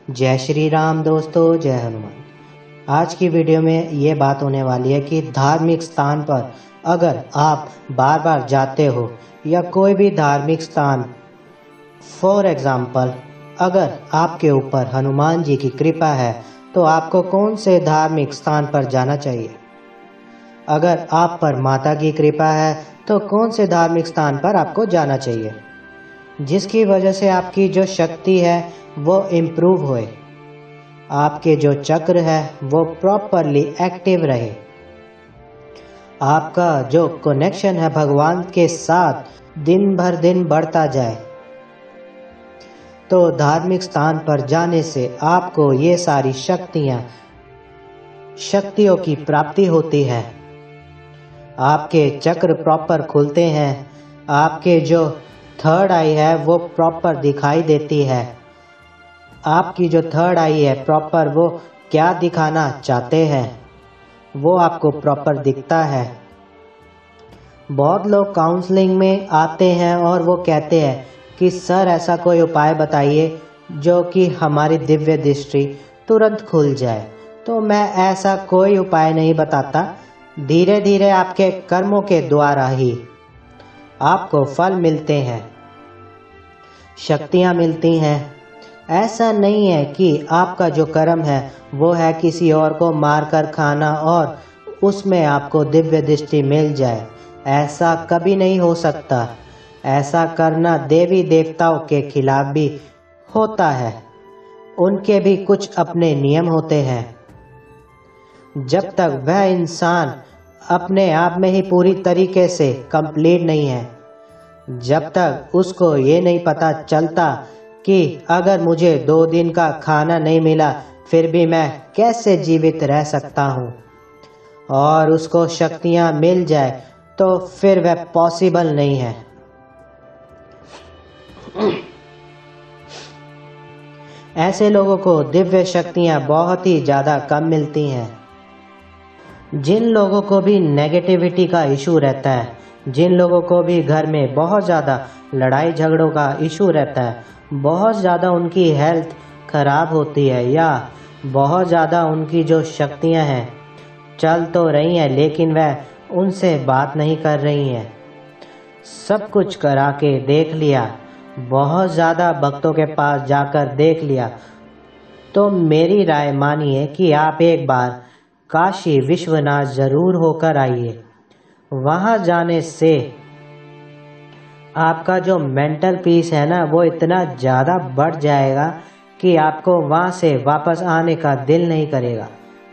जय श्री राम दोस्तों, जय हनुमान। आज की वीडियो में ये बात होने वाली है कि धार्मिक स्थान पर अगर आप बार बार जाते हो या कोई भी धार्मिक स्थान, फॉर एग्जाम्पल अगर आपके ऊपर हनुमान जी की कृपा है तो आपको कौन से धार्मिक स्थान पर जाना चाहिए। अगर आप पर माता की कृपा है तो कौन से धार्मिक स्थान पर आपको जाना चाहिए, जिसकी वजह से आपकी जो शक्ति है वो इम्प्रूव होए, आपके जो चक्र है वो प्रॉपरली एक्टिव रहे, आपका जो कनेक्शन है भगवान के साथ दिन भर दिन बढ़ता जाए। तो धार्मिक स्थान पर जाने से आपको ये सारी शक्तियों की प्राप्ति होती है। आपके चक्र प्रॉपर खुलते हैं, आपके जो थर्ड आई है वो प्रॉपर दिखाई देती है। आपकी जो थर्ड आई है प्रॉपर वो क्या दिखाना चाहते हैं वो आपको प्रॉपर दिखता है। बहुत लोग काउंसलिंग में आते हैं और वो कहते हैं कि सर ऐसा कोई उपाय बताइए जो कि हमारी दिव्य दृष्टि तुरंत खुल जाए। तो मैं ऐसा कोई उपाय नहीं बताता, धीरे धीरे आपके कर्मों के द्वारा ही आपको फल मिलते हैं, शक्तियाँ मिलती हैं। ऐसा नहीं है कि आपका जो कर्म है वो है किसी और को मारकर खाना और उसमें आपको दिव्य दृष्टि मिल जाए, ऐसा कभी नहीं हो सकता। ऐसा करना देवी देवताओं के खिलाफ भी होता है, उनके भी कुछ अपने नियम होते हैं। जब तक वह इंसान अपने आप में ही पूरी तरीके से कंप्लीट नहीं है, जब तक उसको ये नहीं पता चलता कि अगर मुझे 2 दिन का खाना नहीं मिला फिर भी मैं कैसे जीवित रह सकता हूँ और उसको शक्तियाँ मिल जाए, तो फिर वह पॉसिबल नहीं है। ऐसे लोगों को दिव्य शक्तियाँ बहुत ही ज़्यादा कम मिलती हैं। जिन लोगों को भी नेगेटिविटी का इशू रहता है, जिन लोगों को भी घर में बहुत ज़्यादा लड़ाई झगड़ों का इशू रहता है, बहुत ज़्यादा उनकी हेल्थ खराब होती है या बहुत ज़्यादा उनकी जो शक्तियां हैं चल तो रही हैं लेकिन वह उनसे बात नहीं कर रही हैं, सब कुछ करा के देख लिया, बहुत ज़्यादा भक्तों के पास जाकर देख लिया, तो मेरी राय मानिए कि आप एक बार काशी विश्वनाथ जरूर होकर आइए। वहाँ जाने से आपका जो मेंटल पीस है ना वो इतना ज़्यादा बढ़ जाएगा कि आपको वहाँ से वापस आने का दिल नहीं करेगा।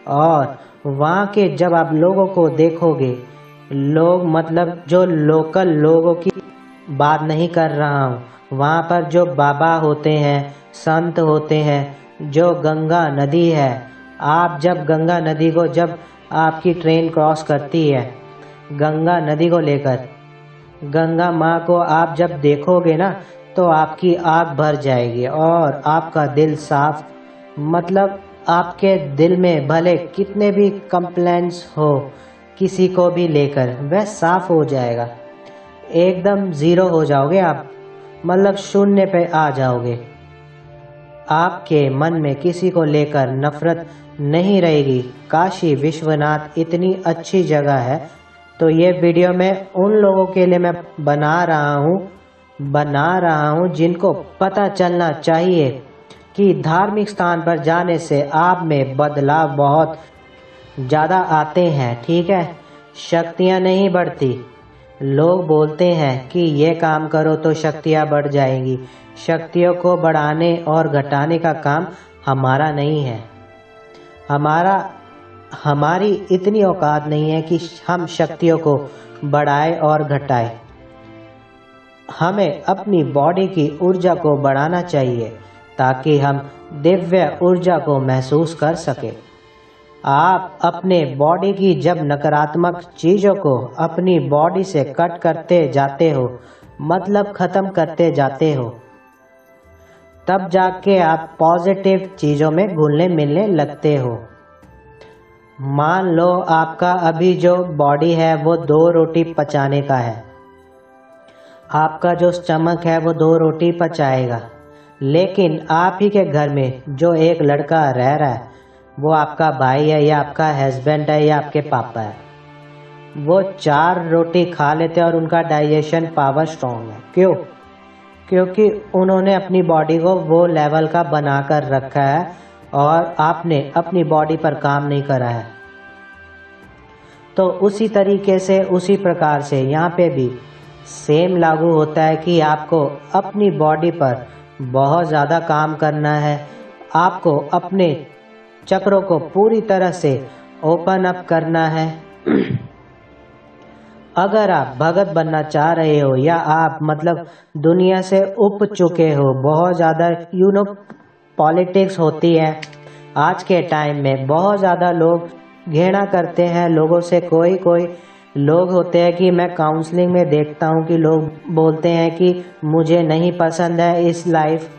और वहाँ के जब आप लोगों को देखोगे, लोग मतलब जो लोकल लोगों की बात नहीं कर रहा हूँ, वहाँ पर जो बाबा होते हैं, संत होते हैं, जो गंगा नदी है, आप जब गंगा नदी को जब आपकी ट्रेन क्रॉस करती है, गंगा नदी को लेकर गंगा माँ को आप जब देखोगे ना तो आपकी आँख भर जाएगी और आपका दिल साफ, मतलब आपके दिल में भले कितने भी कंप्लेंट्स हो किसी को भी लेकर वह साफ हो जाएगा, एकदम ज़ीरो हो जाओगे आप, मतलब शून्य पे आ जाओगे। आपके मन में किसी को लेकर नफरत नहीं रहेगी। काशी विश्वनाथ इतनी अच्छी जगह है। तो ये वीडियो मैं उन लोगों के लिए मैं बना रहा हूँ जिनको पता चलना चाहिए कि धार्मिक स्थान पर जाने से आप में बदलाव बहुत ज़्यादा आते हैं। ठीक है, शक्तियाँ नहीं बढ़ती। लोग बोलते हैं कि ये काम करो तो शक्तियाँ बढ़ जाएंगी। शक्तियों को बढ़ाने और घटाने का काम हमारा नहीं है। हमारी इतनी औकात नहीं है कि हम शक्तियों को बढ़ाए और घटाए। हमें अपनी बॉडी की ऊर्जा को बढ़ाना चाहिए ताकि हम दिव्य ऊर्जा को महसूस कर सके। आप अपने बॉडी की जब नकारात्मक चीज़ों को अपनी बॉडी से कट करते जाते हो, मतलब ख़त्म करते जाते हो, तब जाके आप पॉजिटिव चीज़ों में घुलने मिलने लगते हो। मान लो आपका अभी जो बॉडी है वो 2 रोटी पचाने का है, आपका जो स्टमक है वो 2 रोटी पचाएगा, लेकिन आप ही के घर में जो एक लड़का रह रहा है वो आपका भाई है या आपका हस्बैंड है या आपके पापा है, वो 4 रोटी खा लेते हैं और उनका डाइजेशन पावर स्ट्रांग है। क्यों? क्योंकि उन्होंने अपनी बॉडी को वो लेवल का बना कर रखा है और आपने अपनी बॉडी पर काम नहीं करा है। तो उसी तरीके से, उसी प्रकार से यहाँ पे भी सेम लागू होता है कि आपको अपनी बॉडी पर बहुत ज़्यादा काम करना है। आपको अपने चक्रों को पूरी तरह से ओपन अप करना है। अगर आप भगत बनना चाह रहे हो या आप मतलब दुनिया से उब चुके हो, बहुत ज़्यादा पॉलिटिक्स होती है आज के टाइम में, बहुत ज़्यादा लोग घृणा करते हैं लोगों से। कोई कोई लोग होते हैं कि मैं काउंसलिंग में देखता हूँ कि लोग बोलते हैं कि मुझे नहीं पसंद है इस लाइफ,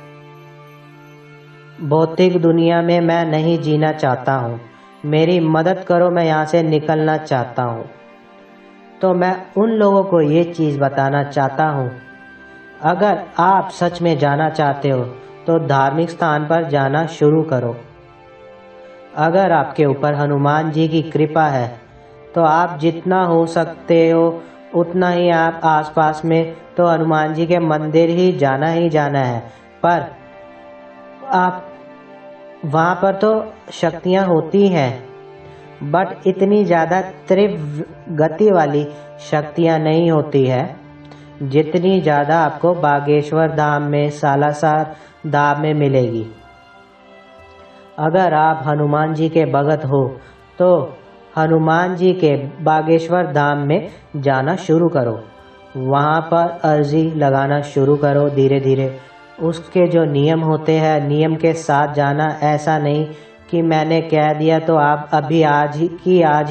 भौतिक दुनिया में मैं नहीं जीना चाहता हूँ, मेरी मदद करो, मैं यहाँ से निकलना चाहता हूँ। तो मैं उन लोगों को ये चीज़ बताना चाहता हूँ, अगर आप सच में जाना चाहते हो तो धार्मिक स्थान पर जाना शुरू करो। अगर आपके ऊपर हनुमान जी की कृपा है तो आप जितना हो सकते हो उतना ही आप आसपास में तो हनुमान जी के मंदिर ही जाना है। पर आप वहाँ पर तो शक्तियाँ होती हैं, बट इतनी ज़्यादा तीव्र गति वाली शक्तियाँ नहीं होती है जितनी ज़्यादा आपको बागेश्वर धाम में, सालासर धाम में मिलेगी। अगर आप हनुमान जी के भगत हो तो हनुमान जी के बागेश्वर धाम में जाना शुरू करो, वहाँ पर अर्जी लगाना शुरू करो धीरे धीरे। उसके जो नियम होते हैं, नियम के साथ जाना। ऐसा नहीं कि मैंने कह दिया तो आप अभी आज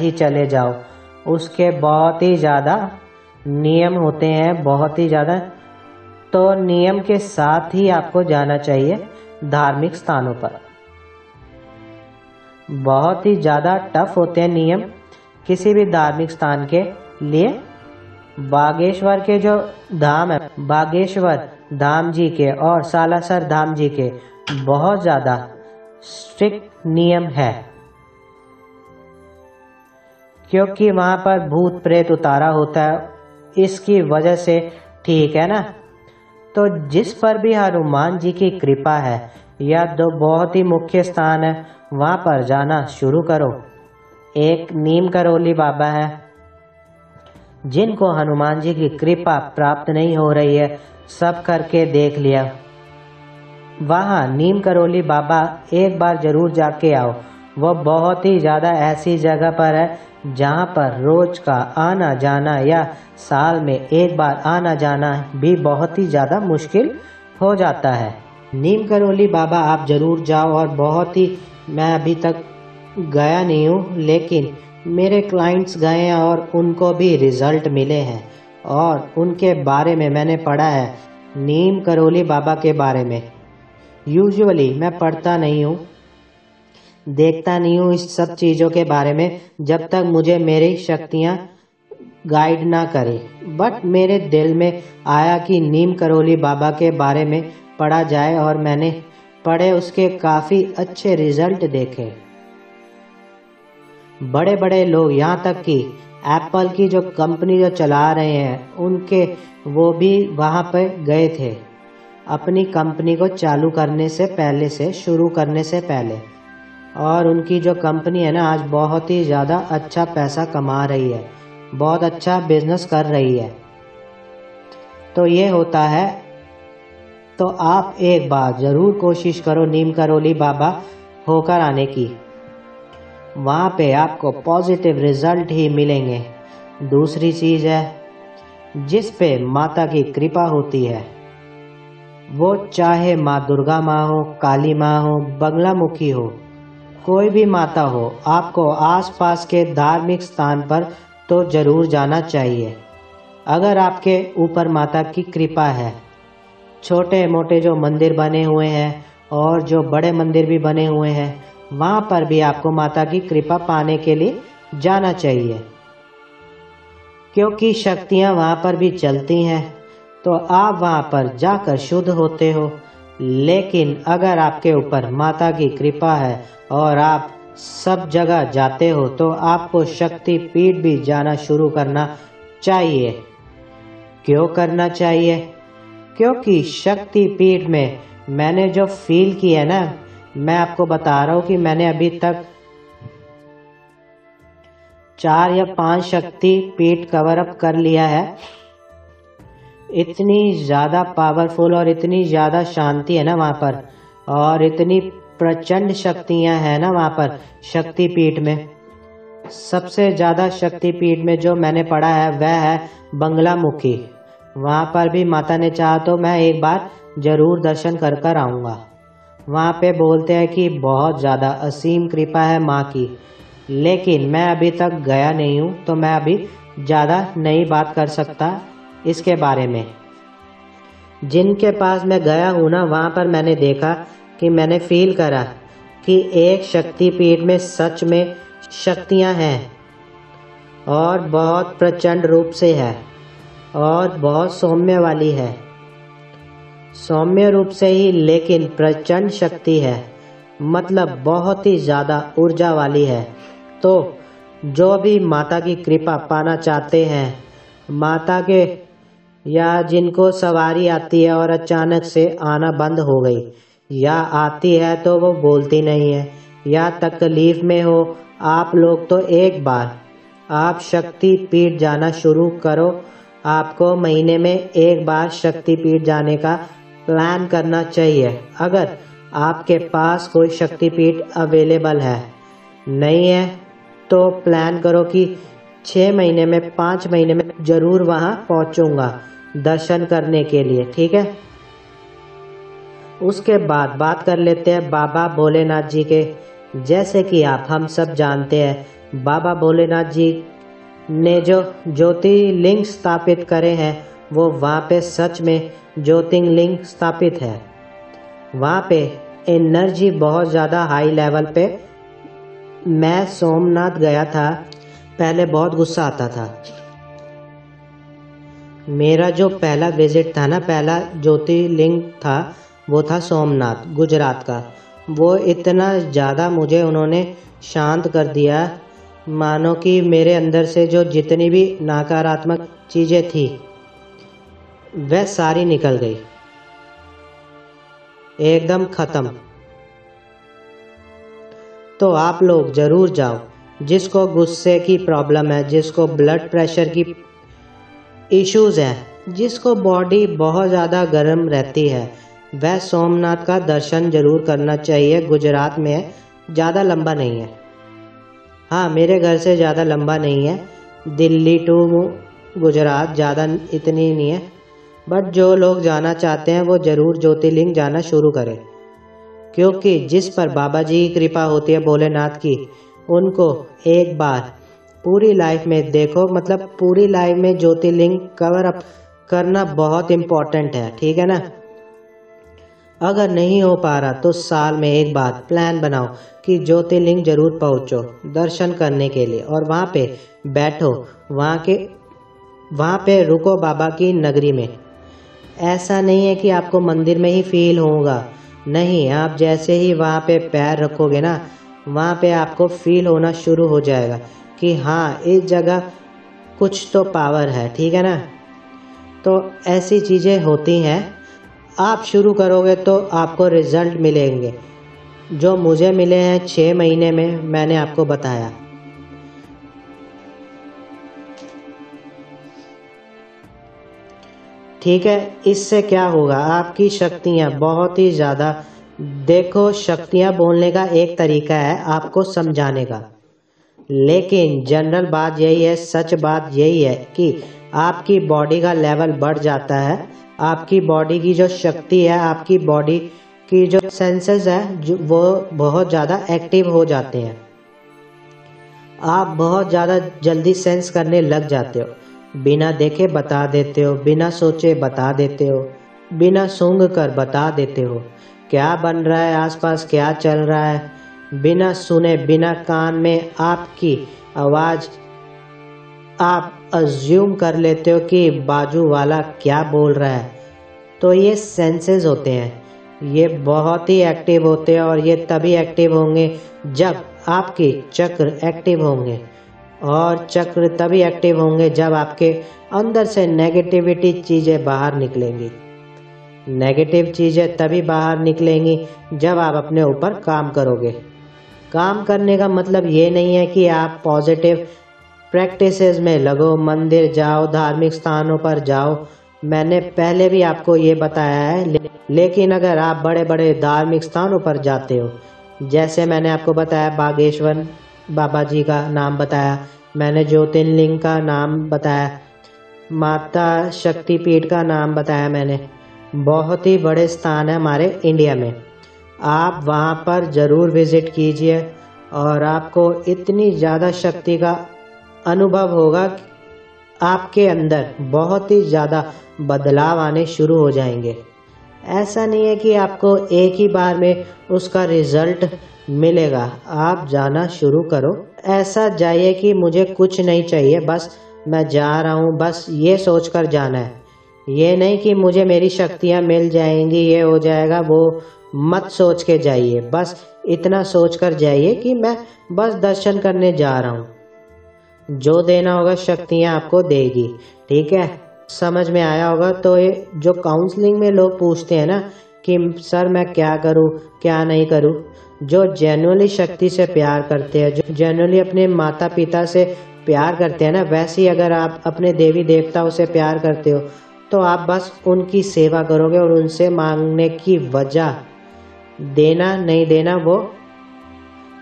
ही चले जाओ। उसके बहुत ही ज़्यादा नियम होते हैं, बहुत ही ज़्यादा। तो नियम के साथ ही आपको जाना चाहिए धार्मिक स्थानों पर। बहुत ही ज़्यादा टफ होते हैं नियम किसी भी धार्मिक स्थान के लिए। बागेश्वर के जो धाम है, बागेश्वर धाम जी के और सालासर धाम जी के बहुत ज़्यादा स्ट्रिक्ट नियम है, क्योंकि वहाँ पर भूत प्रेत उतारा होता है, इसकी वजह से। ठीक है ना? तो जिस पर भी हनुमान जी की कृपा है या दो बहुत ही मुख्य स्थान है, वहाँ पर जाना शुरू करो। एक नीम करोली बाबा है, जिनको हनुमान जी की कृपा प्राप्त नहीं हो रही है, सब करके देख लिया। वहाँ नीम करोली बाबा एक बार जरूर जाके आओ। वो बहुत ही ज़्यादा ऐसी जगह पर है जहाँ पर रोज का आना जाना या साल में एक बार आना जाना भी बहुत ही ज़्यादा मुश्किल हो जाता है। नीम करोली बाबा आप जरूर जाओ। और बहुत ही, मैं अभी तक गया नहीं हूँ, लेकिन मेरे क्लाइंट्स गए हैं और उनको भी रिजल्ट मिले हैं और उनके बारे में मैंने पढ़ा है। नीम करोली बाबा के बारे में यूजुअली मैं पढ़ता नहीं हूँ, देखता नहीं हूँ इस सब चीज़ों के बारे में जब तक मुझे मेरी शक्तियाँ गाइड ना करे। बट मेरे दिल में आया कि नीम करोली बाबा के बारे में पढ़ा जाए और मैंने पढ़े, उसके काफ़ी अच्छे रिजल्ट देखे। बड़े बड़े लोग, यहाँ तक कि एप्पल की जो कंपनी जो चला रहे हैं उनके, वो भी वहाँ पर गए थे अपनी कंपनी को चालू करने से पहले से, शुरू करने से पहले। और उनकी जो कंपनी है ना, आज बहुत ही ज़्यादा अच्छा पैसा कमा रही है, बहुत अच्छा बिजनेस कर रही है। तो ये होता है। तो आप एक बार ज़रूर कोशिश करो नीम करोली बाबा होकर आने की, वहाँ पे आपको पॉजिटिव रिजल्ट ही मिलेंगे। दूसरी चीज़ है, जिस पे माता की कृपा होती है, वो चाहे माँ दुर्गा माँ हो, काली माँ हो, बंगलामुखी हो, कोई भी माता हो, आपको आसपास के धार्मिक स्थान पर तो जरूर जाना चाहिए। अगर आपके ऊपर माता की कृपा है, छोटे मोटे जो मंदिर बने हुए हैं और जो बड़े मंदिर भी बने हुए हैं, वहाँ पर भी आपको माता की कृपा पाने के लिए जाना चाहिए, क्योंकि शक्तियाँ वहाँ पर भी चलती हैं। तो आप वहाँ पर जाकर शुद्ध होते हो। लेकिन अगर आपके ऊपर माता की कृपा है और आप सब जगह जाते हो तो आपको शक्ति पीठ भी जाना शुरू करना चाहिए। क्यों करना चाहिए? क्योंकि शक्ति पीठ में मैंने जो फील किया है ना, मैं आपको बता रहा हूँ कि मैंने अभी तक 4 या 5 शक्ति पीठ कवर अप कर लिया है। इतनी ज़्यादा पावरफुल और इतनी ज़्यादा शांति है ना वहाँ पर, और इतनी प्रचंड शक्तियाँ हैं ना वहाँ पर शक्तिपीठ में। सबसे ज़्यादा शक्तिपीठ में जो मैंने पढ़ा है वह है बंगलामुखी। वहाँ पर भी माता ने चाहा तो मैं एक बार ज़रूर दर्शन कर कर आऊँगा। वहाँ पे बोलते हैं कि बहुत ज़्यादा असीम कृपा है माँ की, लेकिन मैं अभी तक गया नहीं हूँ तो मैं अभी ज़्यादा नहीं बात कर सकता इसके बारे में। जिनके पास मैं गया हूँ ना, वहाँ पर मैंने देखा कि मैंने फील करा कि एक शक्तिपीठ में सच में शक्तियाँ हैं और बहुत प्रचंड रूप से है और बहुत सौम्य वाली है। सौम्य रूप से ही लेकिन प्रचंड शक्ति है, मतलब बहुत ही ज़्यादा ऊर्जा वाली है। तो जो भी माता की कृपा पाना चाहते हैं, माता के या जिनको सवारी आती है और अचानक से आना बंद हो गई, या आती है तो वो बोलती नहीं है, या तकलीफ में हो आप लोग, तो एक बार आप शक्तिपीठ जाना शुरू करो। आपको महीने में एक बार शक्तिपीठ जाने का प्लान करना चाहिए। अगर आपके पास कोई शक्तिपीठ अवेलेबल है, नहीं है तो प्लान करो कि 6 महीने में 5 महीने में ज़रूर वहाँ पहुँचूँगा दर्शन करने के लिए, ठीक है। उसके बाद बात कर लेते हैं बाबा भोलेनाथ जी के। जैसे कि हम सब जानते हैं, बाबा भोलेनाथ जी ने जो ज्योतिर्लिंग स्थापित करे हैं वो वहाँ पे सच में ज्योतिर्लिंग स्थापित है। वहाँ पे एनर्जी बहुत ज़्यादा हाई लेवल पे। मैं सोमनाथ गया था, पहले बहुत गुस्सा आता था। मेरा जो पहला विजिट था ना, पहला ज्योतिर्लिंग था, वो था सोमनाथ गुजरात का। वो इतना ज़्यादा मुझे उन्होंने शांत कर दिया, मानो कि मेरे अंदर से जो जितनी भी नकारात्मक चीज़ें थी वह सारी निकल गई, एकदम ख़त्म। तो आप लोग ज़रूर जाओ, जिसको गुस्से की प्रॉब्लम है, जिसको ब्लड प्रेशर की इश्यूज़ हैं, जिसको बॉडी बहुत ज़्यादा गर्म रहती है, वह सोमनाथ का दर्शन ज़रूर करना चाहिए। गुजरात में है, ज़्यादा लंबा नहीं है। हाँ, मेरे घर से ज़्यादा लंबा नहीं है, दिल्ली टू गुजरात ज़्यादा इतनी नहीं है। बट जो लोग जाना चाहते हैं वो ज़रूर ज्योतिर्लिंग जाना शुरू करें, क्योंकि जिस पर बाबा जी की कृपा होती है भोलेनाथ की, उनको एक बार पूरी लाइफ में देखो, मतलब पूरी लाइफ में ज्योतिर्लिंग कवर अप करना बहुत इम्पोर्टेंट है, ठीक है ना। अगर नहीं हो पा रहा तो साल में एक बार प्लान बनाओ कि ज्योतिर्लिंग जरूर पहुंचो दर्शन करने के लिए, और वहाँ पे बैठो, वहाँ पे रुको बाबा की नगरी में। ऐसा नहीं है कि आपको मंदिर में ही फील होगा, नहीं, आप जैसे ही वहाँ पे पैर रखोगे ना, वहाँ पे आपको फील होना शुरू हो जाएगा कि हाँ, इस जगह कुछ तो पावर है, ठीक है ना। तो ऐसी चीज़ें होती हैं। आप शुरू करोगे तो आपको रिजल्ट मिलेंगे, जो मुझे मिले हैं 6 महीने में, मैंने आपको बताया। ठीक है, इससे क्या होगा, आपकी शक्तियाँ बहुत ही ज़्यादा, देखो शक्तियाँ बोलने का एक तरीका है आपको समझाने का, लेकिन जनरल बात यही है, सच बात यही है कि आपकी बॉडी का लेवल बढ़ जाता है। आपकी बॉडी की जो शक्ति है, आपकी बॉडी की जो सेंसेस है, वो बहुत ज़्यादा एक्टिव हो जाते हैं। आप बहुत ज़्यादा जल्दी सेंस करने लग जाते हो, बिना देखे बता देते हो, बिना सोचे बता देते हो, बिना सूंघ कर बता देते हो क्या बन रहा है आसपास, क्या चल रहा है, बिना सुने, बिना कान में आपकी आवाज़ आप अज्यूम कर लेते हो कि बाजू वाला क्या बोल रहा है। तो ये सेंसेस होते हैं, ये बहुत ही एक्टिव होते हैं और ये तभी एक्टिव होंगे जब आपके चक्र एक्टिव होंगे, और चक्र तभी एक्टिव होंगे जब आपके अंदर से नेगेटिविटी चीज़ें बाहर निकलेंगी। नेगेटिव चीज़ें तभी बाहर निकलेंगी जब आप अपने ऊपर काम करोगे। काम करने का मतलब ये नहीं है कि आप पॉजिटिव प्रैक्टिसेस में लगो, मंदिर जाओ, धार्मिक स्थानों पर जाओ। मैंने पहले भी आपको ये बताया है, लेकिन अगर आप बड़े बड़े धार्मिक स्थानों पर जाते हो, जैसे मैंने आपको बताया बागेश्वर बाबा जी का नाम बताया, मैंने ज्योतिर्लिंग का नाम बताया, माता शक्तिपीठ का नाम बताया, मैंने बहुत ही बड़े स्थान है हमारे इंडिया में। आप वहाँ पर ज़रूर विज़िट कीजिए और आपको इतनी ज़्यादा शक्ति का अनुभव होगा, आपके अंदर बहुत ही ज़्यादा बदलाव आने शुरू हो जाएंगे। ऐसा नहीं है कि आपको एक ही बार में उसका रिजल्ट मिलेगा। आप जाना शुरू करो, ऐसा जाइए कि मुझे कुछ नहीं चाहिए, बस मैं जा रहा हूँ, बस ये सोचकर जाना है। ये नहीं कि मुझे मेरी शक्तियाँ मिल जाएंगी, ये हो जाएगा, वो मत सोच के जाइए। बस इतना सोचकर जाइए कि मैं बस दर्शन करने जा रहा हूँ। जो देना होगा शक्तियाँ आपको देगी, ठीक है? समझ में आया होगा। तो ये जो काउंसलिंग में लोग पूछते हैं ना कि सर मैं क्या करूँ क्या नहीं करूँ, जो जेन्युइनली शक्ति से प्यार करते हैं, जो जेन्युइनली अपने माता पिता से प्यार करते हैं ना, वैसे ही अगर आप अपने देवी देवताओं से प्यार करते हो तो आप बस उनकी सेवा करोगे और उनसे मांगने की वजह, देना नहीं देना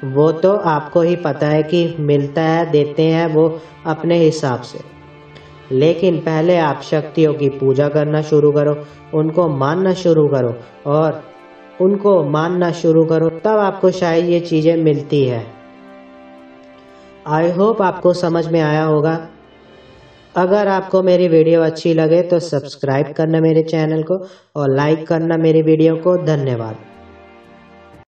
वो तो आपको ही पता है कि मिलता है, देते हैं वो अपने हिसाब से। लेकिन पहले आप शक्तियों की पूजा करना शुरू करो, उनको मानना शुरू करो, और उनको मानना शुरू करो, तब आपको शायद ये चीज़ें मिलती है। आई होप आपको समझ में आया होगा। अगर आपको मेरी वीडियो अच्छी लगे तो सब्सक्राइब करना मेरे चैनल को और लाइक करना मेरी वीडियो को। धन्यवाद।